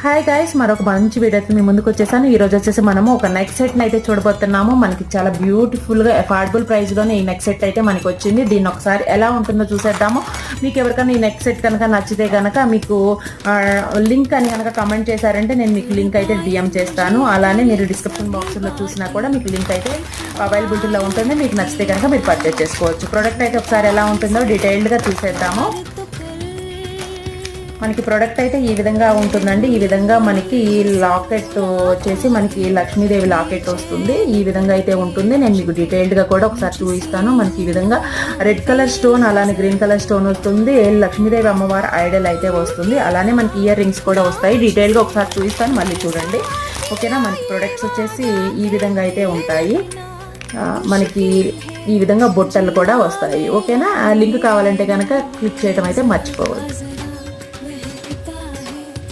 Hi guys, మరొక మంచి వీడియోతో మీ ముందుకు వచ్చేసాను. ఈ రోజు వచ్చేసి మనము ఒక నెక్ సెట్ అయితే చూడబోతున్నాము. మనకి చాలా బ్యూటిఫుల్ గా అఫోర్డబుల్ ప్రైస్ లోనే ఈ నెక్ సెట్ అయితే మనకి వచ్చింది. దీన్ని ఒకసారి ఎలా ఉంటుందో చూసేద్దాము. మీకు ఎవరికైనా ఈ నెక్ సెట్ కనుక నచ్చితే కనుక మీకు లింక్ అని కనుక కమెంట్ చేశారంటే నేను మీకు లింక్ అయితే డిఎం చేస్తాను. అలానే మీరు డిస్క్రిప్షన్ బాక్స్ లో చూసినా కూడా మీకు లింక్ అయితే అవైలబిలిటీలో ఉంటుంది. మీకు నచ్చితే కనుక మీరు పర్చేస్ చేసుకోవచ్చు. ప్రోడక్ట్ అయితే ఒకసారి ఎలా ఉంటుందో డీటెయిల్డ్ గా చూసేద్దాము. మనకి ప్రోడక్ట్ అయితే ఈ విధంగా ఉంటుందండి. ఈ విధంగా మనకి లాకెట్ వచ్చేసి మనకి లక్ష్మీదేవి లాకెట్ వస్తుంది. ఈ విధంగా అయితే ఉంటుంది. నేను మీకు డీటెయిల్డ్గా కూడా ఒకసారి చూపిస్తాను. మనకి ఈ విధంగా రెడ్ కలర్ స్టోన్ అలానే గ్రీన్ కలర్ స్టోన్ వస్తుంది. లక్ష్మీదేవి అమ్మవారి ఐడల్ అయితే వస్తుంది. అలానే మనకి ఇయర్ రింగ్స్ కూడా వస్తాయి. డీటెయిల్గా ఒకసారి చూపిస్తాను, మళ్ళీ చూడండి. ఓకేనా. మనకి ప్రొడక్ట్స్ వచ్చేసి ఈ విధంగా అయితే ఉంటాయి. మనకి ఈ విధంగా బొట్టలు కూడా వస్తాయి. ఓకేనా. లింక్ కావాలంటే కనుక క్లిక్ చేయడం అయితే మర్చిపోవద్దు.